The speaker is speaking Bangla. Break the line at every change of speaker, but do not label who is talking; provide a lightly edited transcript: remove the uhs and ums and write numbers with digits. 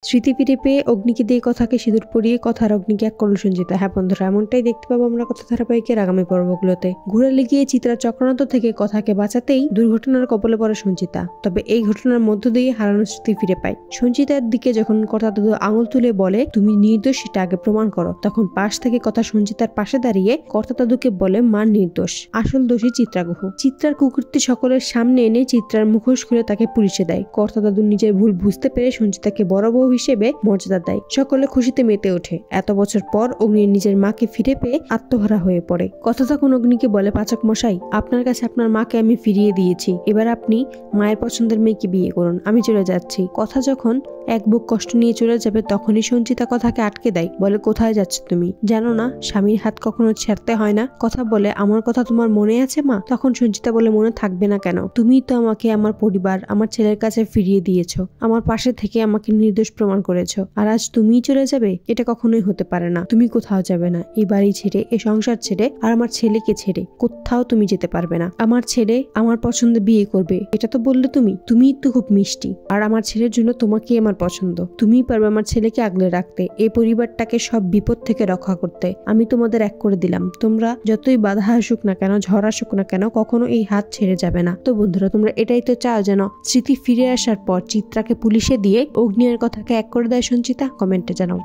স্মৃতি ফিরে পেয়ে অগ্নিকে দিয়ে কথাকে সিঁদুর পরিয়ে কথার অগ্নিকে এক করল সঞ্চিতা। হ্যাঁ বন্ধুরা, এমনটাই দেখতে পাবো আমরা কথা ধারাবাহিকের আগামী পর্বগুলোতে। ঘুরে গিয়ে চিত্রা চক্রান্ত থেকে কথাকে বাঁচাতেই দুর্ঘটনার কবলে পড়ে সঞ্চিতা। তবে এই ঘটনার মধ্য দিয়ে হারানো স্মৃতি ফিরে পায়। সঞ্চিতার দিকে যখন কথা দাদু আঙুল তুলে বলে তুমি নির্দোষ, সেটা আগে প্রমাণ করো, তখন পাশ থেকে কথা সঞ্চিতার পাশে দাঁড়িয়ে কর্তা দাদুকে বলে মা নির্দোষ, আসল দোষী চিত্রাগুহ। চিত্রার কুকীর্তি সকলের সামনে এনে চিত্রার মুখোশ খুলে তাকে পুলিশে দেয়। কর্তা দাদু নিজের ভুল বুঝতে পেরে সঞ্চিতাকে বড় বউ হিসেবে মর্যাদা দেয়। সকলে খুশিতে মেতে ওঠে। এত বছর পর অগ্নি নিজের মাকে ফিরে পেয়ে আত্মহারা হয়ে পড়ে। কথা তখন অগ্নিকে বলে পাচক মশাই, আপনার কাছে আপনার মাকে আমি ফিরিয়ে দিয়েছি, এবার আপনি মায়ের পছন্দের মেয়েকে বিয়ে করুন, আমি চলে যাচ্ছি। কথা যখন এক বুক কষ্ট নিয়ে চলে যাবে তখনই সঞ্চিতা কথাকে আটকে দেয়, বলে কোথায় যাচ্ছ তুমি, জানো না স্বামীর হাত কখনো ছাড়তে হয় না। কথা বলে আমার কথা তোমার মনে আছে মা? তখন সঞ্চিতা বলে মনে থাকবে না কেন, তুমিই তো আমাকে আমার পরিবার আমার ছেলের কাছে ফিরিয়ে দিয়েছো, আমার পাশে থেকে আমাকে নির্দোষ প্রমাণ করেছো, আর আজ তুমিই চলে যাবে? এটা কখনোই হতে পারে না। তুমি কোথাও যাবে না, এই বাড়ি ছেড়ে, এই সংসার ছেড়ে, আর আমার ছেলেকে ছেড়ে কোথাও তুমি যেতে পারবে না। আমার ছেলে আমার পছন্দে বিয়ে করবে, এটা তো বললে তুমিই তো খুব মিষ্টি, আর আমার ছেলের জন্য তোমাকেই আমার পছন্দ, তুমিই পারবে আমার ছেলেকে আগলে রাখতে, এই পরিবারটাকে সব বিপদ থেকে রক্ষা করতে। আমি তোমাদের এক করে দিলাম, তোমরা যতই বাধা আসুক না কেন, ঝড় আসুক না কেন, কখনো এই হাত ছেড়ে যাবে না। তো বন্ধুরা, তোমরা এটাই তো চাও যেন স্মৃতি ফিরে আসার পর চিত্রাকে পুলিশে দিয়ে অগ্নি এর কথাকে এক করে দেয় সঞ্চিতা? কমেন্টে জানাও।